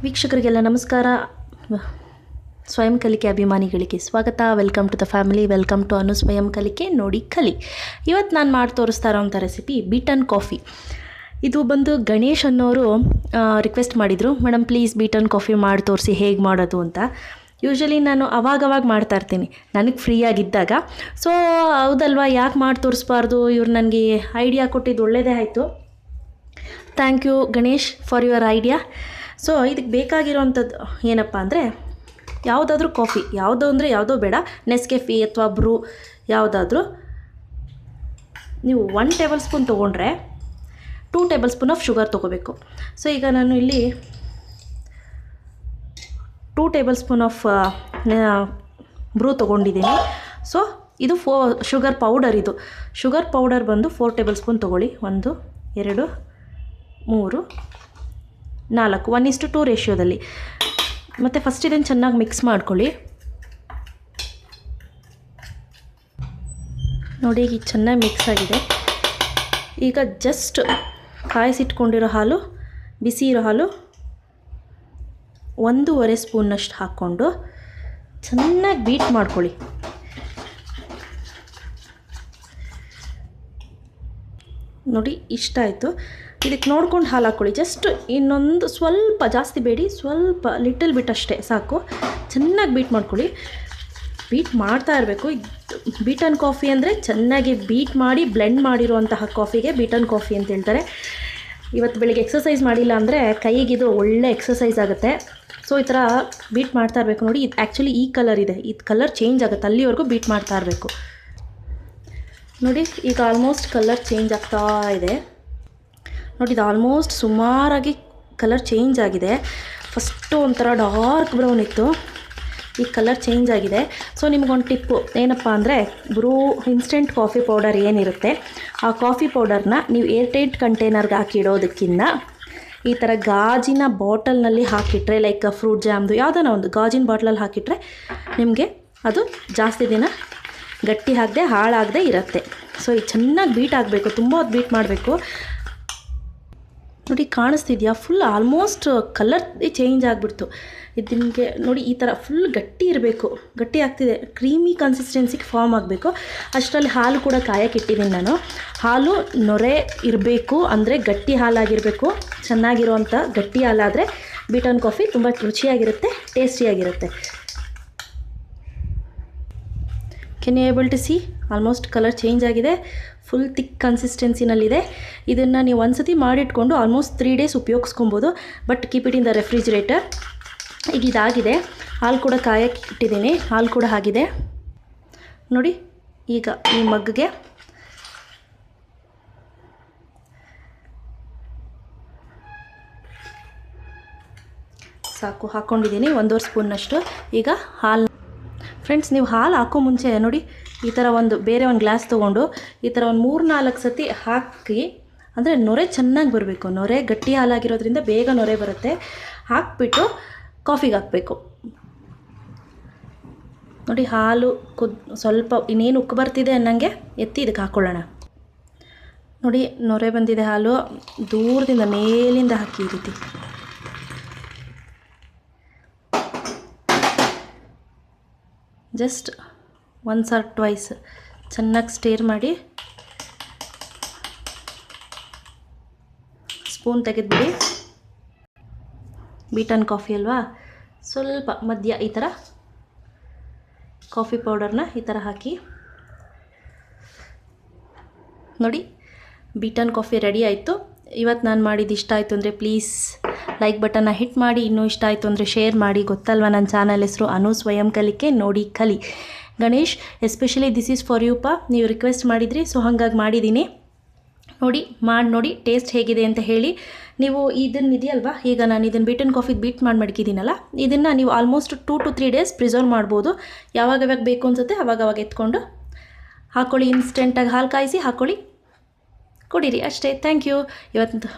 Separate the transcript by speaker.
Speaker 1: ವೀಕ್ಷಕರಿಗೆಲ್ಲ ನಮಸ್ಕಾರ. ಸ್ವಯಂ ಕಲಿಕೆ ಅಭಿಮಾನಿಗಳಿಗೆ ಸ್ವಾಗತ. Welcome to the family, welcome to Anu ಸ್ವಯಂ ಕಲಿಕೆ ನೋಡಿ ಕಲಿ. ಇವತ್ತು ನಾನು ಮಾಡಿ ತೋರಿಸ್ತಾ ಇರೋಂಥ ರೆಸಿಪಿ ಬೀಟನ್ ಕಾಫಿ. ಇದು ಬಂದು ಗಣೇಶ್ ಅನ್ನೋರು ರಿಕ್ವೆಸ್ಟ್ ಮಾಡಿದರು, ಮೇಡಮ್ ಪ್ಲೀಸ್ ಬೀಟನ್ ಕಾಫಿ ಮಾಡಿ ತೋರಿಸಿ ಹೇಗೆ ಮಾಡೋದು ಅಂತ. ಯೂಶ್ವಲಿ ನಾನು ಅವಾಗವಾಗ ಮಾಡ್ತಾಯಿರ್ತೀನಿ ನನಗೆ ಫ್ರೀ ಆಗಿದ್ದಾಗ. ಸೊ ಹೌದಲ್ವಾ, ಯಾಕೆ ಮಾಡಿ ತೋರಿಸ್ಬಾರ್ದು, ಇವ್ರು ನನಗೆ ಐಡಿಯಾ ಕೊಟ್ಟಿದ್ದು ಒಳ್ಳೆಯದೇ ಆಯಿತು. Thank you Ganesh for your idea. So ಇದಕ್ಕೆ ಬೇಕಾಗಿರೋವಂಥದ್ದು ಏನಪ್ಪ ಅಂದರೆ, ಯಾವುದಾದ್ರೂ ಕಾಫಿ, ಯಾವುದೋ ಅಂದರೆ ಯಾವುದೋ ಬೇಡ, ನೆಸ್ಕೆಫೆ ಅಥವಾ ಬ್ರೂ ಯಾವುದಾದ್ರೂ ನೀವು 1 ಟೇಬಲ್ ಸ್ಪೂನ್ ತೊಗೊಂಡ್ರೆ 2 ಟೇಬಲ್ ಸ್ಪೂನ್ ಆಫ್ ಶುಗರ್ ತೊಗೋಬೇಕು. ಸೊ ಈಗ ನಾನು ಇಲ್ಲಿ 2 ಟೇಬಲ್ ಸ್ಪೂನ್ ಆಫ್ ಬ್ರೂ ತೊಗೊಂಡಿದ್ದೀನಿ. ಸೊ ಇದು ಶುಗರ್ ಪೌಡರ್. ಇದು ಶುಗರ್ ಪೌಡರ್ ಬಂದು 4 ಟೇಬಲ್ ಸ್ಪೂನ್ ತೊಗೊಳ್ಳಿ. 1 2 3 4 1:2 ರೇಷಿಯೋದಲ್ಲಿ. ಮತ್ತು ಫಸ್ಟ್ ಇದನ್ನು ಚೆನ್ನಾಗಿ ಮಿಕ್ಸ್ ಮಾಡ್ಕೊಳ್ಳಿ. ನೋಡಿ ಈಗ ಚೆನ್ನಾಗಿ ಮಿಕ್ಸ್ ಆಗಿದೆ. ಈಗ ಜಸ್ಟ್ ಕಾಯಿಸಿಟ್ಕೊಂಡಿರೋ ಹಾಲು, ಬಿಸಿ ಇರೋ ಹಾಲು 1.5 ಸ್ಪೂನ್ನಷ್ಟು ಹಾಕ್ಕೊಂಡು ಚೆನ್ನಾಗಿ ಬೀಟ್ ಮಾಡ್ಕೊಳ್ಳಿ. ನೋಡಿ ಇಷ್ಟ ಆಯಿತು. ಇದಕ್ಕೆ ನೋಡ್ಕೊಂಡು ಹಾಲು ಹಾಕ್ಕೊಳ್ಳಿ. ಜಸ್ಟ್ ಇನ್ನೊಂದು ಸ್ವಲ್ಪ, ಜಾಸ್ತಿ ಬೇಡಿ, ಸ್ವಲ್ಪ ಲಿಟಲ್ ಬಿಟ್ ಅಷ್ಟೇ ಸಾಕು. ಚೆನ್ನಾಗಿ ಬೀಟ್ ಮಾಡ್ಕೊಳ್ಳಿ. ಬೀಟ್ ಮಾಡ್ತಾ ಇರಬೇಕು. ಬೀಟನ್ ಕಾಫಿ ಅಂದರೆ ಚೆನ್ನಾಗಿ ಬೀಟ್ ಮಾಡಿ ಬ್ಲೆಂಡ್ ಮಾಡಿರುವಂತಹ ಕಾಫಿಗೆ ಬೀಟನ್ ಕಾಫಿ ಅಂತ ಹೇಳ್ತಾರೆ. ಇವತ್ತು ಬೆಳಿಗ್ಗೆ ಎಕ್ಸಸೈಸ್ ಮಾಡಿಲ್ಲ ಅಂದರೆ ಕೈಗಿದು ಒಳ್ಳೆ ಎಕ್ಸಸೈಸ್ ಆಗುತ್ತೆ. ಸೊ ಈ ಥರ ಬೀಟ್ ಮಾಡ್ತಾ ಇರಬೇಕು. ನೋಡಿ ಇದು ಆ್ಯಕ್ಚುಲಿ ಈ ಕಲರ್ ಇದೆ, ಇದು ಕಲರ್ ಚೇಂಜ್ ಆಗುತ್ತೆ, ಅಲ್ಲಿವರೆಗೂ ಬೀಟ್ ಮಾಡ್ತಾ ಇರಬೇಕು. ನೋಡಿ ಈಗ ಆಲ್ಮೋಸ್ಟ್ ಕಲರ್ ಚೇಂಜ್ ಆಗ್ತಾ ಇದೆ. ನೋಡಿ ಇದು ಆಲ್ಮೋಸ್ಟ್ ಸುಮಾರಾಗಿ ಕಲರ್ ಚೇಂಜ್ ಆಗಿದೆ. ಫಸ್ಟು ಒಂಥರ ಡಾರ್ಕ್ ಬ್ರೌನ್ ಇತ್ತು, ಈ ಕಲರ್ ಚೇಂಜ್ ಆಗಿದೆ. ಸೊ ನಿಮಗೊಂದು ಟಿಪ್ಪು ಏನಪ್ಪ ಅಂದರೆ, ಬ್ರೂ ಇನ್ಸ್ಟೆಂಟ್ ಕಾಫಿ ಪೌಡರ್ ಏನಿರುತ್ತೆ, ಆ ಕಾಫಿ ಪೌಡರ್ನ ನೀವು ಏರ್ಟೈಟ್ ಕಂಟೈನರ್ಗೆ ಹಾಕಿಡೋದಕ್ಕಿಂತ ಈ ಥರ ಗಾಜಿನ ಬಾಟಲ್ನಲ್ಲಿ ಹಾಕಿಟ್ರೆ, ಲೈಕ್ ಫ್ರೂಟ್ ಜಾಮ್ದು ಯಾವುದಾನ ಒಂದು ಗಾಜಿನ ಬಾಟ್ಲಲ್ಲಿ ಹಾಕಿಟ್ರೆ ನಿಮಗೆ ಅದು ಜಾಸ್ತಿ ದಿನ ಗಟ್ಟಿ ಆಗದೆ ಹಾಳಾಗದೆ ಇರುತ್ತೆ. ಸೊ ಇದು ಚೆನ್ನಾಗಿ ಬೀಟ್ ಆಗಬೇಕು, ತುಂಬ ಹೊತ್ತು ಬೀಟ್ ಮಾಡಬೇಕು. ನೋಡಿ ಕಾಣಿಸ್ತಿದೆಯಾ, ಫುಲ್ ಆಲ್ಮೋಸ್ಟ್ ಕಲರ್ ಚೇಂಜ್ ಆಗಿಬಿಡ್ತು. ಇದು ನಿಮಗೆ ನೋಡಿ ಈ ಥರ ಫುಲ್ ಗಟ್ಟಿ ಇರಬೇಕು, ಗಟ್ಟಿ ಆಗ್ತಿದೆ, ಕ್ರೀಮಿ ಕನ್ಸಿಸ್ಟೆನ್ಸಿಗೆ ಫಾರ್ಮ್ ಆಗಬೇಕು. ಅಷ್ಟರಲ್ಲಿ ಹಾಲು ಕೂಡ ಕಾಯಕ್ಕೆ ಇಟ್ಟಿದ್ದೀನಿ ನಾನು. ಹಾಲು ನೊರೆ ಇರಬೇಕು, ಅಂದರೆ ಗಟ್ಟಿ ಹಾಲಾಗಿರಬೇಕು. ಚೆನ್ನಾಗಿರುವಂಥ ಗಟ್ಟಿ ಹಾಲಾದರೆ ಬೀಟನ್ ಕಾಫಿ ತುಂಬ ರುಚಿಯಾಗಿರುತ್ತೆ, ಟೇಸ್ಟಿಯಾಗಿರುತ್ತೆ. Can you able to see, almost colour change ಆಗಿದೆ, ಫುಲ್ ಥಿಕ್ ಕನ್ಸಿಸ್ಟೆನ್ಸಿನಲ್ಲಿದೆ. ಇದನ್ನು ನೀವು ಒಂದು ಸತಿ ಮಾಡಿಟ್ಕೊಂಡು ಆಲ್ಮೋಸ್ಟ್ 3 ಡೇಸ್ ಉಪಯೋಗಿಸ್ಕೊಬೋದು. But keep it in the refrigerator. ಈಗ ಇದಾಗಿದೆ. ಹಾಲು ಕೂಡ ಕಾಯಕ್ಕೆ ಇಟ್ಟಿದ್ದೀನಿ, ಹಾಲು ಕೂಡ ಆಗಿದೆ. ನೋಡಿ ಈಗ ಈ ಮಗ್ಗೆ ಸಾಕು ಹಾಕ್ಕೊಂಡಿದ್ದೀನಿ, 1.5 ಸ್ಪೂನ್ನಷ್ಟು. ಈಗ ಹಾಲು ಫ್ರೆಂಡ್ಸ್, ನೀವು ಹಾಲು ಹಾಕೋ ಮುಂಚೆ ನೋಡಿ ಈ ಥರ ಬೇರೆ ಒಂದು ಗ್ಲಾಸ್ ತೊಗೊಂಡು ಈ ಥರ ಒಂದು 3-4 ಸತಿ ಹಾಕಿ, ಅಂದರೆ ನೊರೆ ಚೆನ್ನಾಗಿ ಬರಬೇಕು. ನೊರೆ ಗಟ್ಟಿ ಹಾಲಾಗಿರೋದ್ರಿಂದ ಬೇಗ ನೊರೆ ಬರುತ್ತೆ. ಹಾಕಿಬಿಟ್ಟು ಕಾಫಿಗೆ ಹಾಕಬೇಕು. ನೋಡಿ ಹಾಲು ಸ್ವಲ್ಪ ಇನ್ನೇನು ಉಕ್ಕು ಬರ್ತಿದೆ ಅನ್ನಂಗೆ ಎತ್ತಿ ಇದಕ್ಕೆ ಹಾಕ್ಕೊಳ್ಳೋಣ. ನೋಡಿ ನೊರೆ ಬಂದಿದೆ, ಹಾಲು ದೂರದಿಂದ ಮೇಲಿಂದ ಹಾಕಿ ಈ ರೀತಿ. ಜಸ್ಟ್ 1 or 2 ಚೆನ್ನಾಗಿ ಸ್ಟೇರ್ ಮಾಡಿ ಸ್ಪೂನ್ ತೆಗೆದುಬಿಡಿ. ಬೀಟನ್ ಕಾಫಿ ಅಲ್ವಾ, ಸ್ವಲ್ಪ ಮಧ್ಯ ಈ ಥರ ಕಾಫಿ ಪೌಡರ್ನ ಈ ಥರ ಹಾಕಿ. ನೋಡಿ ಬೀಟನ್ ಕಾಫಿ ರೆಡಿ ಆಯಿತು. ಇವತ್ತು ನಾನು ಮಾಡಿದ್ದು ಇಷ್ಟ ಆಯಿತು ಅಂದರೆ ಪ್ಲೀಸ್ ಲೈಕ್ ಬಟನ್ನ ಹಿಟ್ ಮಾಡಿ. ಇನ್ನೂ ಇಷ್ಟ ಆಯಿತು ಅಂದರೆ ಶೇರ್ ಮಾಡಿ. ಗೊತ್ತಲ್ವ ನನ್ನ ಚಾನಲ್ ಹೆಸರು ಅನು ಸ್ವಯಂ ಕಲಿಕೆ ನೋಡಿ ಕಲಿ. Ganesh especially this is for you ಪಾ, ನೀವು ರಿಕ್ವೆಸ್ಟ್ ಮಾಡಿದ್ರಿ, ಸೊ ಹಾಗಾಗಿ ಮಾಡಿದ್ದೀನಿ. ಮಾಡಿ ನೋಡಿ ಟೇಸ್ಟ್ ಹೇಗಿದೆ ಅಂತ ಹೇಳಿ. ನೀವು ಇದನ್ನು ಇದೆಯಲ್ವಾ, ಈಗ ನಾನು ಇದನ್ನು ಬೀಟನ್ ಕಾಫಿ ಬೀಟ್ ಮಾಡಿ ಮಡಗಿದ್ದೀನಲ್ಲ, ಇದನ್ನು ನೀವು ಆಲ್ಮೋಸ್ಟ್ 2 to 3 ಡೇಸ್ ಪ್ರಿಸರ್ವ್ ಮಾಡ್ಬೋದು. ಯಾವಾಗ ಬೇಕು ಅನಿಸುತ್ತೆ ಅವಾಗ ಎತ್ಕೊಂಡು ಹಾಕ್ಕೊಳ್ಳಿ. ಇನ್ಸ್ಟೆಂಟಾಗಿ ಹಾಲು ಕಾಯಿಸಿ ಹಾಕ್ಕೊಳ್ಳಿ, ಕುಡೀರಿ ಅಷ್ಟೇ. Thank you. ಇವತ್ತು